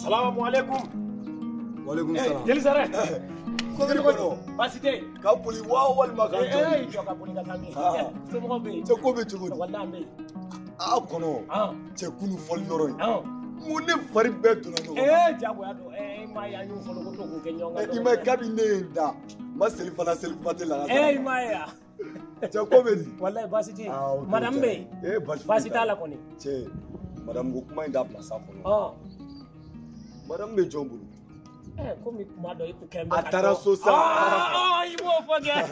Assalamu alaikum. Wa alaikum salam. Jeli sarré. Ko ngari ko. Basite. Ka puli wa wal makan. Jo ka puli ka tami. So mo be. Ce ko be tugo. Walla be. Kono. Ce kunu fol yoro yi. Mu ne fari be tuna no. Jago ya do. Ma ya nyu folo ko to ko ke nyonga. Ima kabine da. Ma seli fana seli pate la. Ma ya. Ce ko be di. Wallahi basite. Madame be. Basita la koni. Ce. Madame go kuma inda place ko. Madame be jombulu. Comme mado iku kembe. Atara sosa. Il faut forget.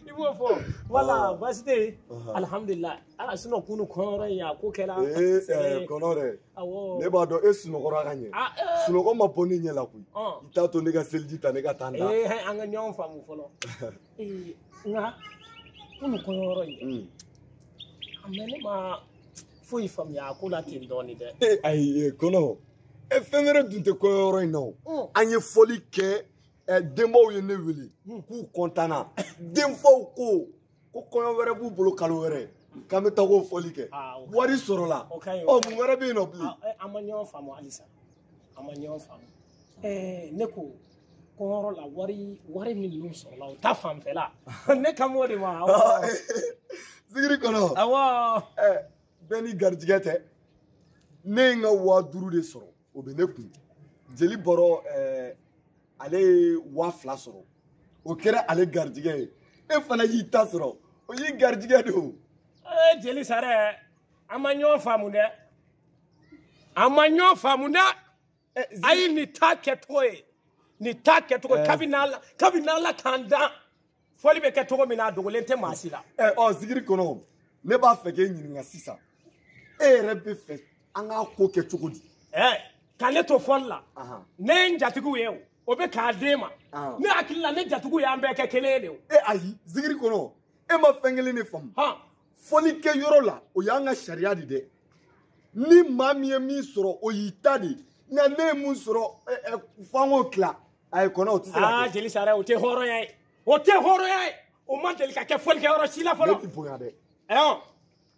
Il faut for. Voilà, basite. Alhamdulillah. Sino kunu konore ya ko kela. Konore. Awo. Ne ba do esino ko raganye. Sino ko ma poni nyela ku. Ita to ne ga selji ta ne ga tanda. Anga nyon famu folo. Nga kunu konore ya. Amene ma foi fam ya ko la tin doni de. Ai kono. E fengere dunte ko yoro ino anye foli ke dembo ye ne wili ku kontana demfo ko ko were bu bolo kalo were kameta ko foli ke wari sorola o mu were be no bli amanyo famo alisa amanyo famo ne ko ko la wari min no sorola ta fam fela ne kamori ma zikiri kono awa beni garjigete ne nga wa duru de soro o be ne kun jeli boro ale wa fla soro o kera ale garjige e fana yi ta soro o yi garjige do jeli sarré amanyo famunde ayi ni taketoy kabinala kanda foli be ketogo mina dogolente masila zikiri kono ne ba fege nyininga sisa e rebe fe anga ko ke chukudi kale to folla ne njatigu yew obe ka dema ne akilla ne jatugu ya mbeke kelele ayi zikiri kono e ma fengele ne fam foli ke yoro la o yanga sharia di de ni mamie mi soro o yitadi na ne mu soro fango kla ay kono o tisala jeli sarré o te horo yai o mantel ka ke foli ke yoro sila folo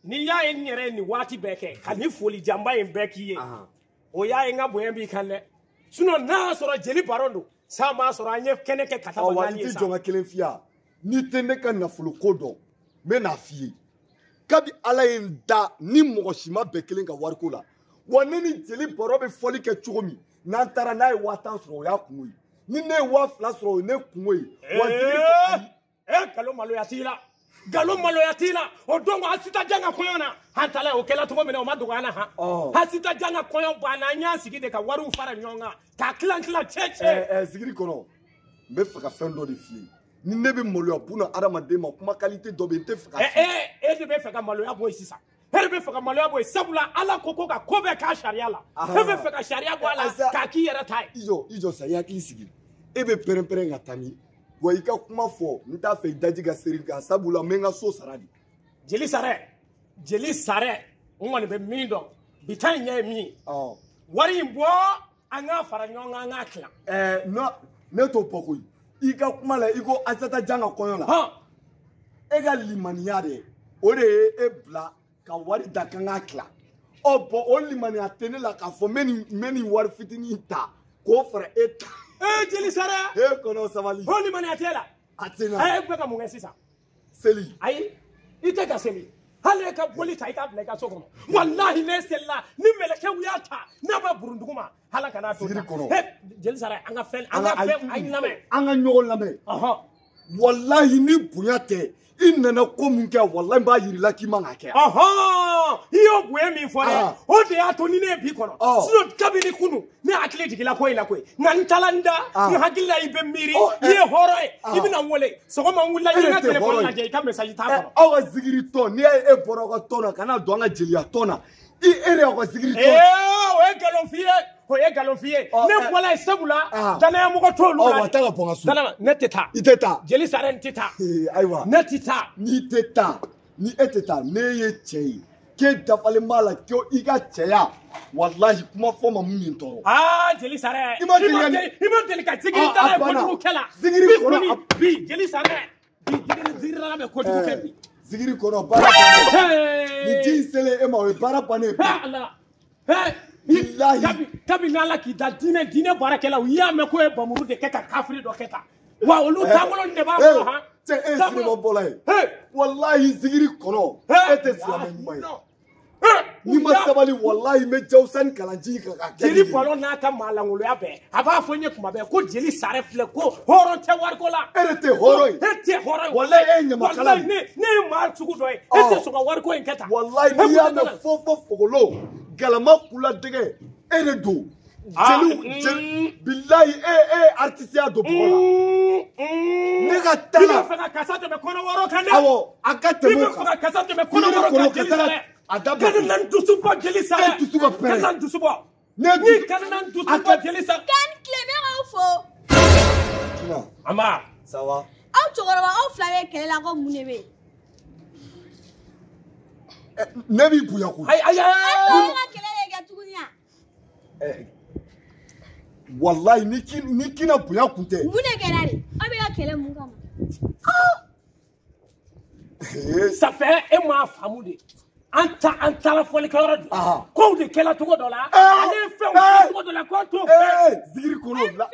ni ya en nyere ni wati beke kan ni foli jamba en beki ye o ya en ngabo en bi kanne suno na soro jeli barondo sama soro anye kene ke kata banani sa jonga kelen fia ni tende kan na fulu kodo me na fie kabi ala en da ni mo shima be kelen ka warko la woneni jeli borobe foli ke chugomi na tara na watan soro ya kunwi ni ne wa fla soro ne kunwi kalo malo yatila o dongo asita janga koyona hantala o kela to mena o madugana asita janga koyon bana nya sigide ka waru fara nyonga ka klan cheche sigiri kono me faka fendo de fie ni nebe molo ya puna adama de ma kuma qualité do bente faka de be faka malo ya boy sisa be faka malo ya boy sabula ala koko ka kobe ka sharia la be faka sharia bo ala ka ki yera tai ijo sa ya kisigi ebe perempere ngatami wa ika kuma fo nta fe daji ga seringa sabula menga so saradi jeli sarré ngoni be mindo bitanya mi wari mbo anga fara nyonga anga kla no ne to poko ika kuma la iko asata janga koyo la ega limaniya de o de e bla ka wari da kanga kla bo o limani atene la ka fo meni wari fitini ta ko fara eta jeli sarré kono savali honi mani atela atena beka munga sisa seli ai iteka seli hale ka boli ta ika bla ka sokono wallahi ne sella ni meleke wiyata na ba burunduguma halaka na to jeli sarré anga fel ay name anga nyogol lame wallahi ni bonya tɛ I nana ko mun kɛ wallahi b'a yirila k'i man ka kɛ. I y'o bonya min fɔ dɛ o de y'a to ni ne ye bi kɔnɔ sinon kabini kunu ne hakili jigila ko in na koyi nka n taala n da n hakili la I bɛ miiri I ye hɔrɔn ye I bɛna n wele sɔgɔma n wulila I ka téléphone lajɛ I ka message t'a kɔnɔ. Aw ka zikiri tɔn n'i y'a ye e bɔra aw ka tɔn na kana don an ka jeliya tɔn na I e de y'aw ka zikiri tɔn. O ye nkalon f'i ye o ye nkalon f'i ye ne bɔla yen sabula danaya mɔgɔ t'olu la. Wa taa ka bɔ n ka so. Ne tɛ taa. I tɛ taa. Jeli sarré n tɛ taa. Ayiwa ne tɛ taa. N'i tɛ taa ni e tɛ taa ne ye cɛ ye k'e dafalen b'a la ko I ka cɛya wallahi kuma fɔ ma mun ye n tɔɔrɔ. Jeli sarré I ma deli ka zikiri dala ye kojugu kɛ la. Zikiri kɔnɔ bi Jeli sarré bi zikiri dala bɛ kojugu kɛ bi. Zikiri kɔnɔ baara bannen ni ji in selen e ma o ye baara bannen bilahi kabini Ala k'i da diinɛ baarakɛlaw I y'a mɛn ko ye bamuru de kɛ ka kafiri dɔ kɛ tan wa olu taabolo de b'a kɔnɔ han. Cɛ e silamɛ bɔla ye wallahi zikiri kɔnɔ e tɛ silamɛ ɲuman ye. Ni ma sabali wallahi n bɛ Jawusa ni kalanji kan ka kɛ Jeli bɔlɔ n'a ka maalankoloya bɛɛ a b'a fɔ n ye kuma bɛɛ ko Jeli sarré filɛ ko hɔrɔn tɛ wariko la. E de tɛ hɔrɔn ye. E tɛ hɔrɔn ye. Wallahi e ye ɲamakala ye. Ne ye maa sugu dɔ ye e tɛ sɔn ka wariko in kɛ tan. Wallahi n'i y'a mɛn fɔ fogolo galama kula dɛgɛ e de don. Jeli bilahi e artiste don bɔgɔ la. Ne ka taa la. I bɛ fɛ ka kasa tɛmɛ kɔnɔ wɔɔrɔ kan dɛ. Awɔ a ka tɛmɛ o kan. I bɛ fɛ ka kasa tɛmɛ kɔnɔ wɔɔrɔ kan Jeli sarré. Kana na n dusu bɔ Jeli sarré. E dusu ka pɛrɛn. Kana n dusu bɔ. Ni kana na n dusu bɔ Jeli sarré. Kan tilebɛnw fo. Tina. Ama. Ça va. Aw cɛkɔrɔba aw fila bɛ kɛlɛ la ko mun de bɛ yen. Ne b'i bonya ko. Ayi. Aw ka kɛlɛ de kɛ tuguni yan. Wallahi ni kina bonya kun tɛ. Mun de kɛra de? Aw bɛ ka kɛlɛ mun kama? Ça fait e m'a faamu de. An taara fɔlikɛyɔrɔ de. Kow de kɛla cogo dɔ la. Ale fɛnw kɛla cogo dɔ la k'o t'o fɛ. Zikiri kɔnɔ la.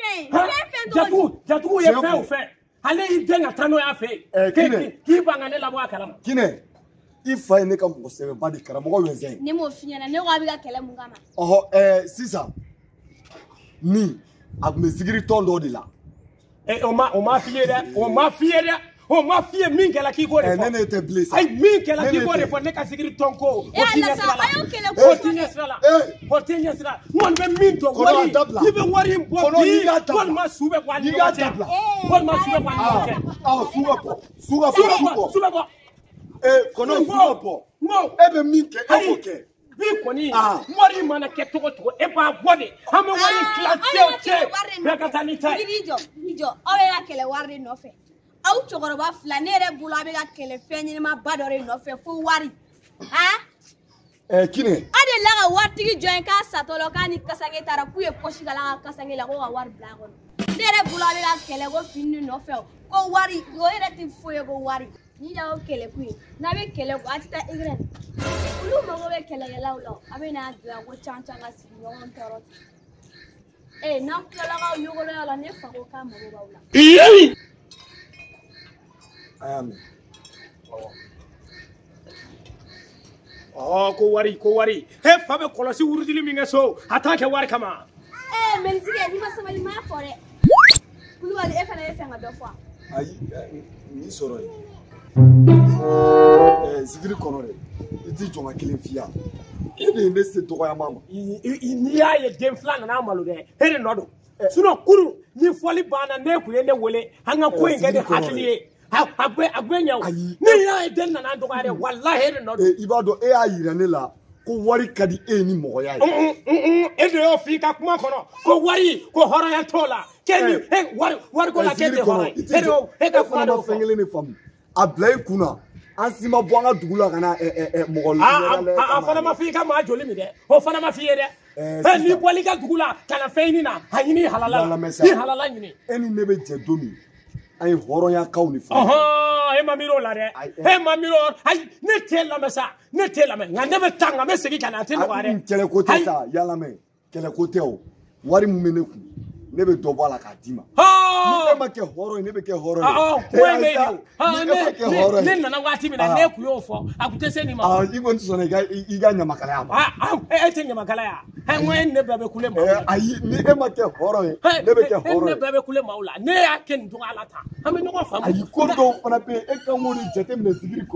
Jatugu ye fɛnw fɛ. Ale y'i den ka taa n'o y'a fɛ yen. K'i ban ka ne labɔ a kalama. Kinɛ I fa ye ne ka mɔgɔ sɛbɛnba de karamɔgɔ Wɛnzɛn. Ne m'o f'i ɲɛna ne ko a bɛ ka kɛlɛ mun kama. Sisan ni a tun bɛ zikiri tɔn dɔ de la. O ma f'i ye dɛ. O ma f'i ye dɛ. O ma f'i ye min kɛla k'i k'o de fɔ. Ne tɛ bilen sa. Ayi min kɛla k'i k'o de fɔ ne ka zikiri tɔn ko. O t'i ɲɛ sira la. O t'i ɲɛ sira la. O t'i ɲɛ sira. N kɔni bɛ min dɔn wari i bɛ wari in bɔ bi walima su bɛ bɔ a ni ɲɔgɔn cɛ. Walima su bɛ bɔ a ni ɲɔgɔn cɛ. Su ka bɔ. Su ka bɔ. Su bɛ bɔ. Kɔnɔ su ka bɔ. E bɛ min kɛ e b'o kɛ. Bi kɔni wari mana kɛ cogo cogo e b'a bɔ de. An bɛ wari in tila cɛ. Bɛɛ ka taa ni ta ye. I jɔ aw bɛ ka kɛlɛ wari de nɔfɛ. Aw cɛkɔrɔba fila ne yɛrɛ bolo a bɛ ka kɛlɛ fɛn ɲɛnama ba dɔ de nɔfɛ fo wari. Kinɛ. A de la ka waritigi jɔ yen k'a satɔ la k'a ni kasange taara k'u ye posi kala a ka kasange la ko ka wari bila a kɔnɔ. Ne yɛrɛ bolo a bɛ ka kɛlɛ ko fini nɔfɛ ko wari o yɛrɛ tɛ foyi ye ko wari. N'i y'aw kɛlɛ kun ye n'a bɛ kɛlɛ ko a tɛ taa Ukraine. Olu mago bɛ kɛlɛkɛlaw la a bɛ n'a dilan ko can ka sigi ɲɔgɔn tɔɔrɔ. N'an tilala k'aw yɔgɔlɔya la ne fa ko k'a mago b'aw la. A y'a mɛn. Ko wari. E fa bɛ kɔlɔsi wurudili min kɛ so a t'a kɛ wari kama. Mɛlitigi n'i ma sabali m'a fɔ dɛ. Kulubali e fana ye fɛn ka dɔ fɔ. Ayi n'i sɔrɔ yen. Zikiri kɔnɔ dɛ I t'i jɔ ka kelen f'i yan. E de ye ne se dɔgɔyama ma. N'i y'a ye den fila nana malo dɛ e de nɔ don. Sinon kunun ni fɔli banna ne kun ye ne wele an ka ko in kɛ ni hakili ye. A bɛ ɲɛ. Ne y'a ye den nana dɔgɔya dɛ walahi e de nɔ don. I b'a dɔn e y'a yira ne la ko wari ka di e ni mɔgɔya ye. E de y'o f'i ka kuma kɔnɔ ko wari ko hɔrɔnya t'o la. Wari ko la k'e tɛ hɔrɔn ye. E ka kuma dɔ fɛn kelen de faamu. A bila I kunna an si ma bɔ an ka dugu la ka na mɔgɔ a fana ma f'i ka maa joli min dɛ o fana ma f'i ye dɛ. N'i bɔl'i ka dugu la ka na fɛn ɲini na a ɲini halala la. Ni halala ɲini. E ni ne bɛ jɛ don min an ye hɔrɔnyakaw ni fɛn. E ma miiri o la dɛ. E ma miiri o ayi ne t'e lamɛn sa ne t'e lamɛn nka ne bɛ taa nka n bɛ segin ka na a tɛ nɔgɔya dɛ. Kɛlɛ ko tɛ sa y'a lamɛn kɛlɛ ko tɛ o wari mun bɛ ne kun ne bɛ dɔ bɔ a la k'a d'i ma. Ni e ma kɛ hɔrɔn ye ne bɛ kɛ hɔrɔn ye. Ne nana waati min na ne kun y'o fɔ a kun tɛ se nin ma. I kɔni tɛ sɔn i ka ɲamakalaya ma. E tɛ ɲamakalaya n ko ne bɛɛ bɛ kule maaw la. Ayi ni e ma kɛ hɔrɔn ye ne bɛ kɛ hɔrɔn ye. Ne bɛɛ bɛ kule maaw la ne y'a kɛ nin cogoya la tan an bɛ ɲɔgɔn faamu. Ayi ko dɔw fana bɛ yen e kan k'o de jateminɛ zikiri kɔnɔ.